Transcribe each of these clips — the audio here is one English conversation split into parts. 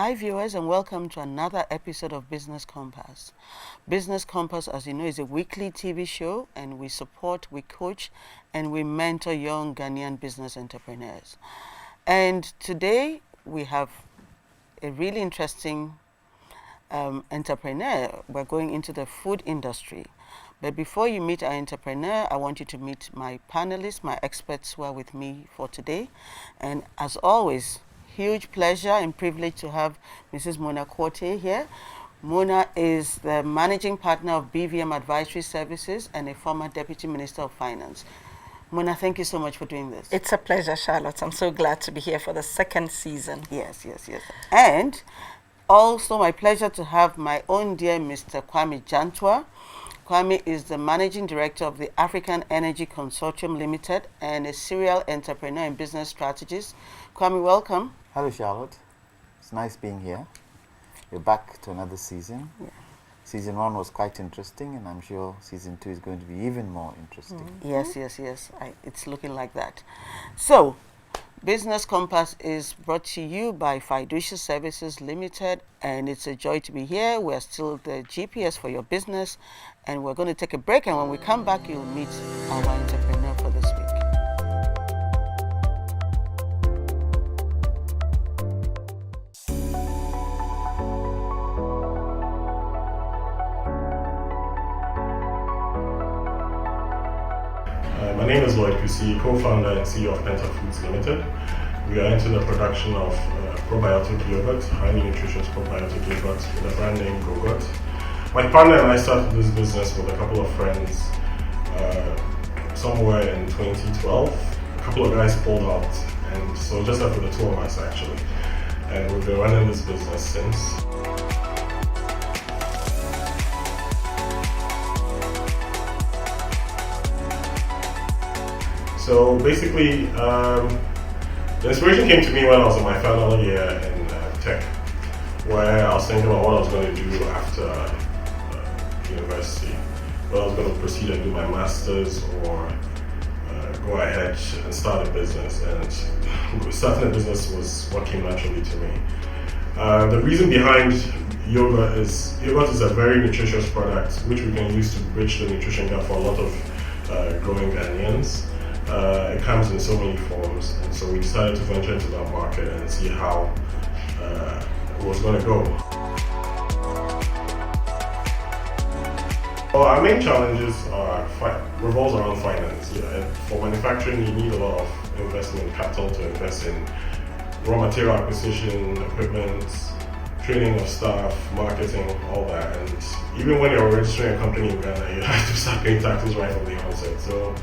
Hi viewers, and welcome to another episode of Business Compass. Business Compass, as you know, is a weekly TV show, and we support, we coach, and we mentor young Ghanaian business entrepreneurs. And today we have a really interesting entrepreneur. We're going into the food industry. But before you meet our entrepreneur, I want you to meet my panelists, my experts who are with me for today. And as always, huge pleasure and privilege to have Mrs. Mona Quartey here. Mona is the managing partner of BVM Advisory Services and a former Deputy Minister of Finance. Mona, thank you so much for doing this. It's a pleasure, Charlotte. I'm so glad to be here for the second season. Yes. And also my pleasure to have my own dear Mr. Kwame Jantwa. Kwame is the Managing Director of the African Energy Consortium Limited and a serial entrepreneur and business strategist. Kwame, welcome. Hello, Charlotte. It's nice being here. We're back to another season. Yeah. Season 1 was quite interesting, and I'm sure Season 2 is going to be even more interesting. Yes. It's looking like that. So, Business Compass is brought to you by Fiducial Services Limited, and it's a joy to be here. We're still the GPS for your business, and we're going to take a break, and when we come back, you'll meet our entrepreneur for this week. My name is Lloyd, co-founder and CEO of Penta Foods Limited. We are into the production of probiotic yogurt, highly nutritious probiotic yogurt with a brand name Go-Gut. My partner and I started this business with a couple of friends somewhere in 2012. A couple of guys pulled out, and so just left with the two of us actually. And we've been running this business since. So basically, the inspiration came to me when I was in my final year in tech, where I was thinking about what I was going to do after university. Whether I was going to proceed and do my master's or go ahead and start a business. And starting a business was what came naturally to me. The reason behind yogurt is a very nutritious product which we can use to bridge the nutrition gap for a lot of growing Ghanaians. It comes in so many forms, and so we decided to venture into that market and see how it was going to go. Well, our main challenges revolves around finance. For manufacturing, you need a lot of investment capital to invest in raw material acquisition, equipment, training of staff, marketing, all that. And even when you're registering a company in Ghana, you have to start paying taxes right from the onset. So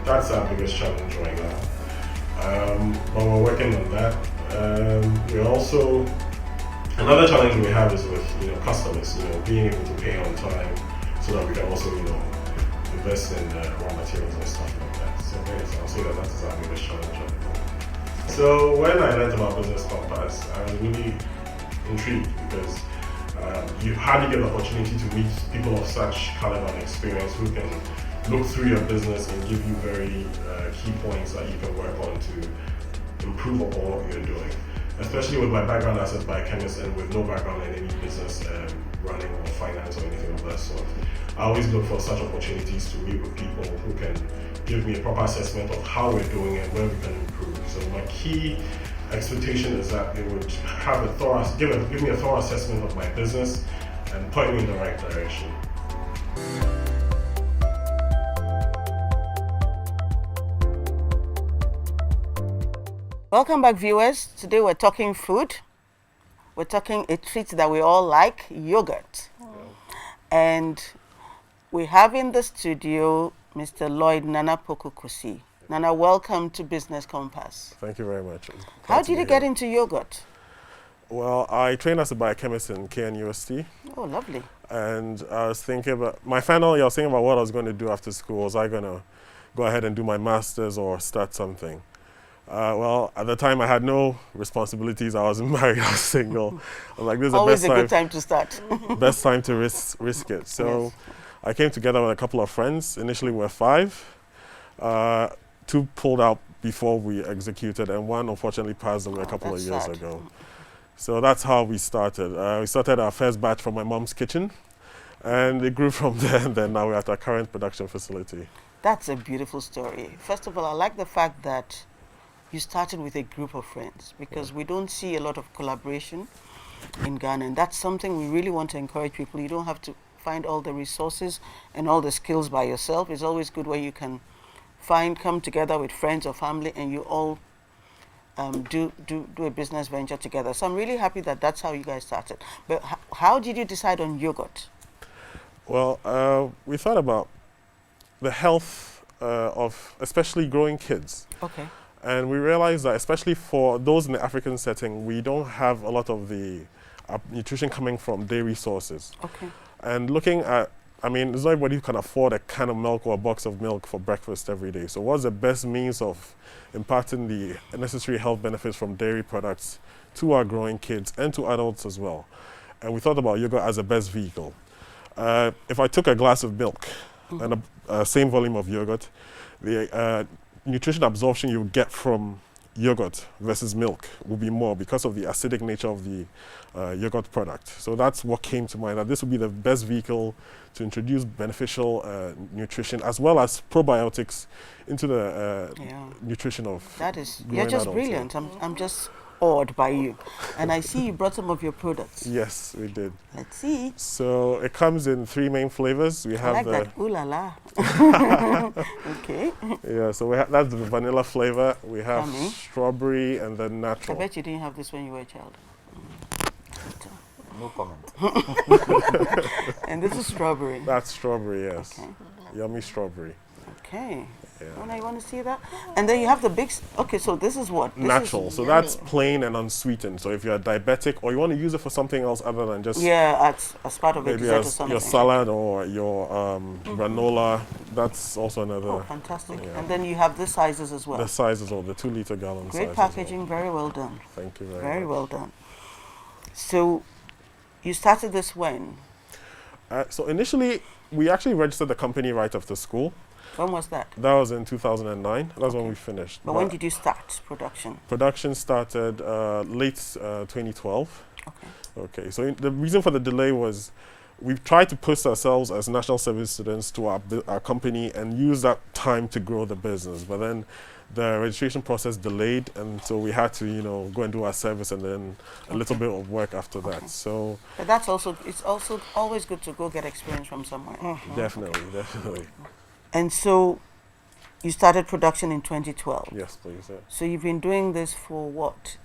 that's our biggest challenge right now. But we're working on that. We also, another challenge we have is with customers, being able to pay on time so that we can also invest in raw materials and stuff like that. So yes, I'll say that's our biggest challenge at the moment. So when I learned about Business Compass, I was really intrigued because you hardly get the opportunity to meet people of such caliber and experience who can look through your business and give you very key points that you can work on to improve upon what you're doing. Especially with my background as a biochemist and with no background in any business running or finance or anything of that sort. I always look for such opportunities to meet with people who can give me a proper assessment of how we're doing and where we can improve. So my key expectation is that they would have give me a thorough assessment of my business and point me in the right direction. Welcome back, viewers. Today we're talking food. We're talking a treat that we all like, yogurt. And we have in the studio Mr. Lloyd Nana Pokukusi. Nana, welcome to Business Compass. Thank you very much. How did you get into yogurt? Well, I trained as a biochemist in KNUST. Oh, lovely. And I was thinking about, my final year, I was thinking about what I was going to do after school. Was I going to go ahead and do my master's or start something? Well, at the time I had no responsibilities. I wasn't married. I was single. I was like, this is always the best a good time to start. Best time to risk it. So yes. I came together with a couple of friends. Initially we were 5. 2 pulled out before we executed, and 1 unfortunately passed away a couple of years ago. So that's how we started. We started our first batch from my mom's kitchen, and it grew from there, and then now we're at our current production facility. That's a beautiful story. First of all, I like the fact that you started with a group of friends, because we don't see a lot of collaboration in Ghana, and that's something we really want to encourage people. You don't have to find all the resources and all the skills by yourself. It's always good when you can come together with friends or family, and you all do a business venture together. So I'm really happy that that's how you guys started. But how did you decide on yogurt? Well, we thought about the health of especially growing kids. Okay. And we realized that especially for those in the African setting, we don't have a lot of the nutrition coming from dairy sources. Okay. And looking at, I mean, there's not everybody who can afford a can of milk or a box of milk for breakfast every day. So what's the best means of imparting the necessary health benefits from dairy products to our growing kids and to adults as well? And we thought about yogurt as the best vehicle. If I took a glass of milk and a same volume of yogurt, the nutrition absorption you get from yogurt versus milk will be more because of the acidic nature of the yogurt product. So that's what came to mind, that this would be the best vehicle to introduce beneficial nutrition as well as probiotics into the nutrition of That is, growing you're just adults, brilliant. I'm just awed by you. And I see you brought some of your products. Yes, we did. Let's see. So it comes in 3 main flavors. We I have like the that. Ooh la la. Okay. yeah. So that's the vanilla flavor. We have Yummy. strawberry and then I natural. bet you didn't have this when you were a child. No comment. And this is strawberry. That's strawberry, yes. Okay. Yummy strawberry. Okay. Yeah. Oh, you want to see that? And then you have the big. Okay, so this is what? This Natural. Is So that's plain and unsweetened. So if you're diabetic or you want to use it for something else other than just as part of a maybe dessert or as something. your salad or your granola, that's also another. Oh, fantastic. Yeah. And then you have the sizes as well. The sizes or the 2 liter gallon size. Great packaging, very well done. Thank you very Very much. well done. So, you started this when? So initially, we actually registered the company right after school. When was that? That was in 2009. That's when we finished. But when did you start production? Production started late 2012. Okay. Okay, so the reason for the delay was we've tried to push ourselves as national service students to our company and use that time to grow the business. But then the registration process delayed, and so we had to, go and do our service and then a little bit of work after that. So But it's also always good to go get experience from somewhere. definitely. And so, you started production in 2012. Yes, please. Yeah. So you've been doing this for what?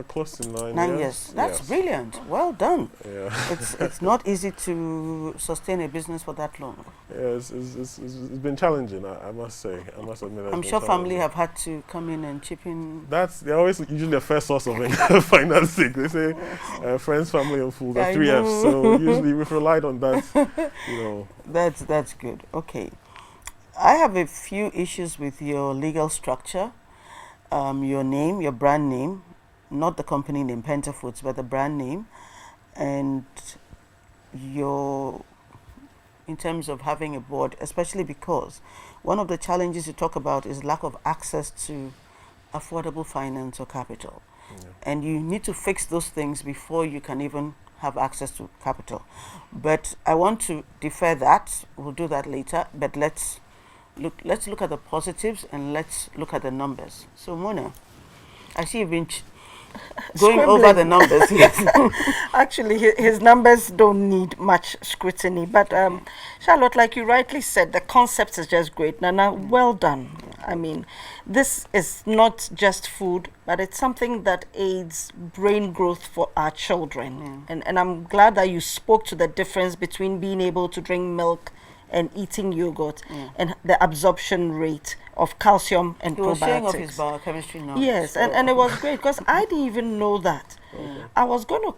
Close to 9 years. 9 years. That's Yes. brilliant. Well done. Yeah. It's not easy to sustain a business for that long. Yeah, it's been challenging, I must say. I must admit. I'm sure family have had to come in and chip in. They're always usually the first source of financing. They say friends, family, and food. The I 3 Fs. know. So usually we've relied on that. That's good. Okay. I have a few issues with your legal structure, your name, your brand name, not the company name, Penta Foods, but the brand name, and in terms of having a board, especially because one of the challenges you talk about is lack of access to affordable finance or capital. Yeah. And you need to fix those things before you can even have access to capital. But I want to defer that. We'll do that later. But let's look at the positives and let's look at the numbers. So Mona, I see you've been going over the numbers. Yes. Actually, his numbers don't need much scrutiny. But Charlotte, like you rightly said, the concept is just great. Nana, well done. I mean, this is not just food, but it's something that aids brain growth for our children. And I'm glad that you spoke to the difference between being able to drink milk and eating yogurt and the absorption rate of calcium and He was showing off probiotics. his biochemistry knowledge. Yes, and it was great because I didn't even know that. I was going to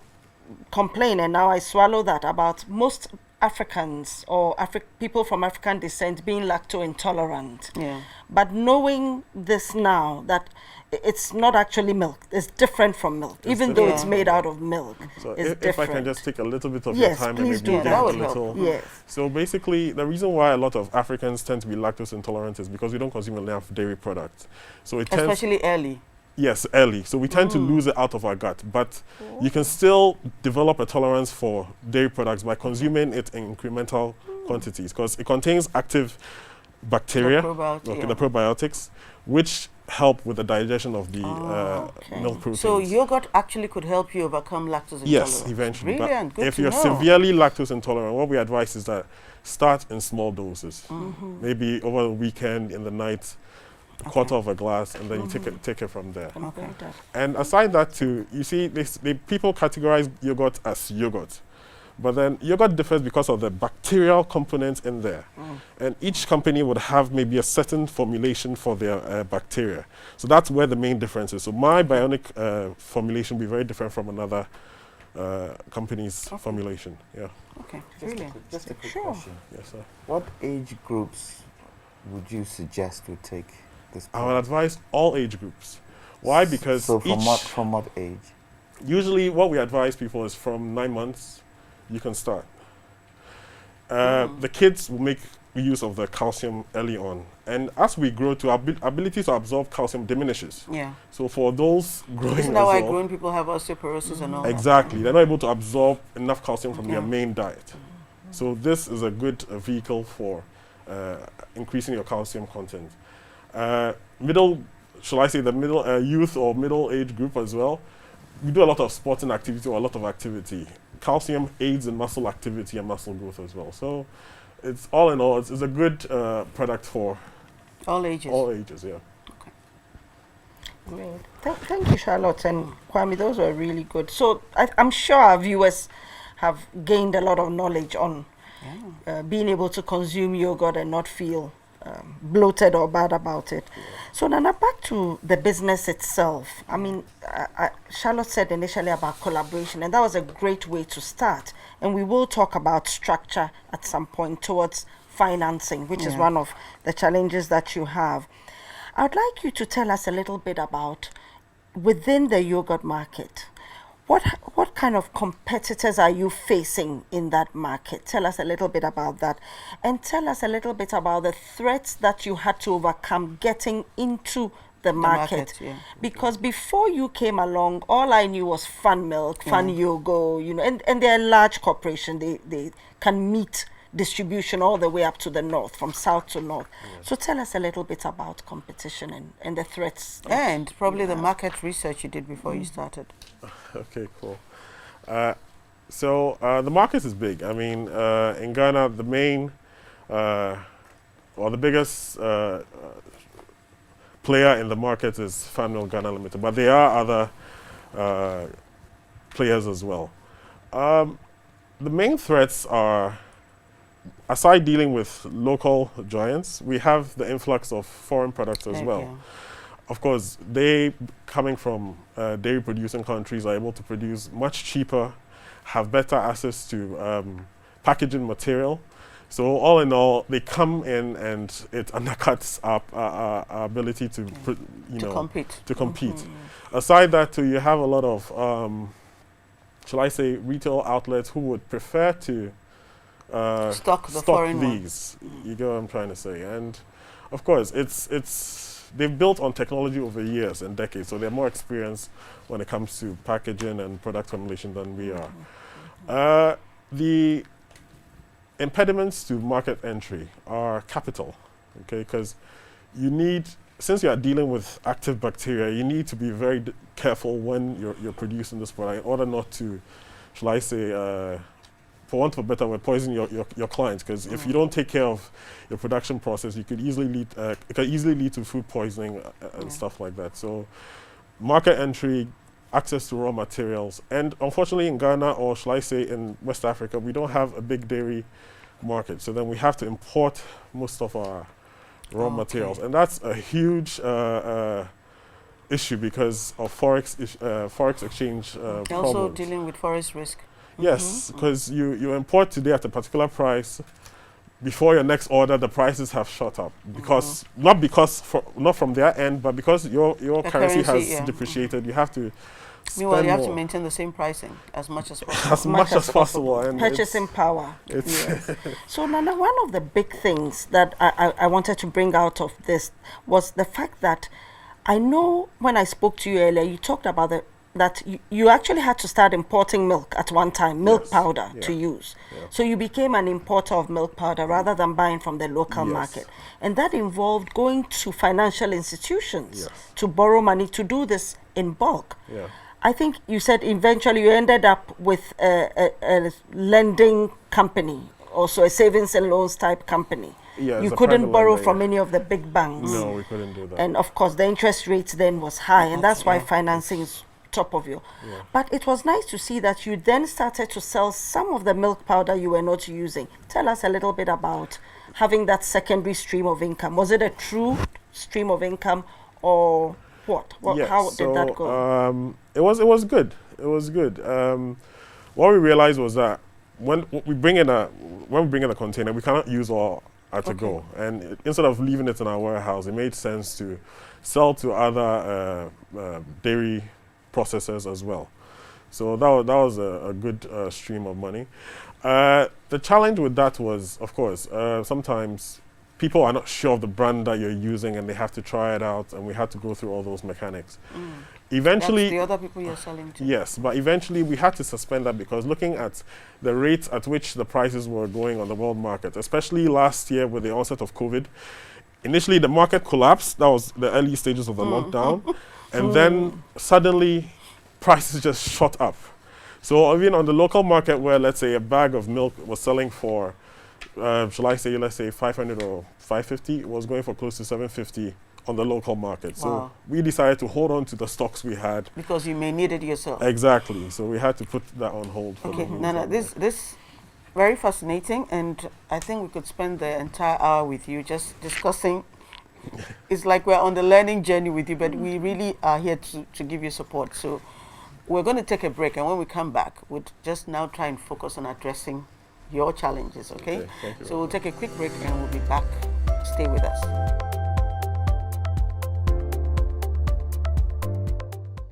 complain, and now I swallow that, about most Africans or people from African descent being lactose intolerant. Yeah. But knowing this now, that it's not actually milk, it's different from milk, even though it's made out of milk. So it's if I can different. just take a little bit of Yes, your time please and do maybe that. give That a would help. little. Yes. So basically, the reason why a lot of Africans tend to be lactose intolerant is because we don't consume enough dairy products. So it tends Especially early. Yes, early. So we tend to lose it out of our gut. But you can still develop a tolerance for dairy products by consuming it in incremental quantities, because it contains active bacteria, the probiotics, which help with the digestion of the milk proteins. So yogurt actually could help you overcome lactose intolerance? Yes, eventually. Brilliant. But if you're severely lactose intolerant, what we advise is that start in small doses. Maybe over the weekend, in the night, a quarter of a glass, and then you take it from there. Okay. And aside that too, you see, people categorize yogurt as yogurt. But then yogurt differs because of the bacterial components in there. And each company would have maybe a certain formulation for their bacteria. So that's where the main difference is. So my bionic formulation will be very different from another company's formulation. Yeah. Okay, Just a quick Sure. question. Yes, sir. What age groups would you suggest would take this I would product? advise all age groups. Why? Because So from what age? usually what we advise people is from 9 months, you can start. The kids will make use of the calcium early on. And as we grow, our ability to absorb calcium diminishes. Yeah. So for those growing Isn't as that why well, growing people have osteoporosis and all exactly, they're not able to absorb enough calcium from their main diet. So this is a good vehicle for increasing your calcium content. Youth or middle age group as well, we do a lot of sporting activity or a lot of activity. Calcium aids in muscle activity and muscle growth as well. So it's all in all, it's a good product for all ages? all ages, yeah. Great. Thank you, Charlotte and Kwame. Those were really good. So I'm sure our viewers have gained a lot of knowledge on being able to consume yogurt and not feel bloated or bad about it. So Nana, back to the business itself. I mean, Charlotte said initially about collaboration, and that was a great way to start. And we will talk about structure at some point towards financing, which is one of the challenges that you have. I'd like you to tell us a little bit about, within the yogurt market, what kind of competitors are you facing in that market? Tell us a little bit about that. And tell us a little bit about the threats that you had to overcome getting into the market. Because before you came along, all I knew was Fun Milk, Fun Yogo, and they're a large corporation. They can meet distribution all the way up to the north, from south to north. So tell us a little bit about competition and the threats. And probably the market research you did before you started. Okay, cool. So the market is big. I mean, in Ghana, the main, the biggest player in the market is Fan Milk Ghana Limited, but there are other players as well. The main threats are, aside dealing with local giants, we have the influx of foreign products as well. Of course, they, coming from dairy producing countries, are able to produce much cheaper, have better access to packaging material. So all in all, they come in and it undercuts our ability to compete. Aside that too, you have a lot of, shall I say, retail outlets who would prefer to stock these. You get what I'm trying to say. And of course, they've built on technology over years and decades, so they're more experienced when it comes to packaging and product formulation than we are. The impediments to market entry are capital, okay? Because you need, since you are dealing with active bacteria, you need to be very careful when you're producing this product in order not to, shall I say, for want of a better word, poison your clients. Because if you don't take care of your production process, it could easily lead to food poisoning and stuff like that. So, market entry, access to raw materials, and unfortunately in Ghana, or shall I say in West Africa, we don't have a big dairy market. So then we have to import most of our raw materials, and that's a huge issue because of forex exchange problems. Also dealing with forex risk. Yes, because you import today at a particular price. Before your next order, the prices have shot up because not from their end, but because your currency has depreciated. You have to. Meanwhile, you have to maintain the same pricing as much as possible. As much as possible. And purchasing power. Yes. So, Nana, one of the big things that I wanted to bring out of this was the fact that I know when I spoke to you earlier, you talked about that you actually had to start importing milk at one time, milk Yes. powder Yeah. to use. Yeah. So you became an importer of milk powder rather than buying from the local Yes. market. And that involved going to financial institutions Yes. to borrow money to do this in bulk. Yeah. I think you said eventually you ended up with a lending company, also a savings and loans type company. Yeah, You it's a couldn't private borrow lender, from yeah. any of the big banks. No, we couldn't do that. And of course, the interest rates then was high, and that's why Yeah. financing is top of your. But it was nice to see that you then started to sell some of the milk powder you were not using. Tell us a little bit about having that secondary stream of income. Was it a true stream of income, or what? Yes, How did that go? It was good. It was good. What we realized was that when we bring in a container, we cannot use all at a go. And instead of leaving it in our warehouse, it made sense to sell to other dairy processors as well. So that was a good stream of money. The challenge with that was, of course, sometimes people are not sure of the brand that you're using and they have to try it out, and we had to go through all those mechanics. Eventually, That's the other people you're selling to. yes, but eventually we had to suspend that because looking at the rate at which the prices were going on the world market, especially last year with the onset of COVID, initially the market collapsed. That was the early stages of the lockdown. And then suddenly prices just shot up. So even on the local market where, let's say, a bag of milk was selling for, let's say 500 or 550, it was going for close to 750 on the local market. So Wow. we decided to hold on to the stocks we had. Because you may need it yourself. Exactly. So we had to put that on hold. For Okay, the Nana, this very fascinating, and I think we could spend the entire hour with you just discussing. It's like we're on the learning journey with you, but we really are here to give you support. So we're going to take a break, and when we come back, we'll just now try and focus on addressing your challenges, okay? Okay, thank you So very we'll take a quick break, and we'll be back. Stay with us.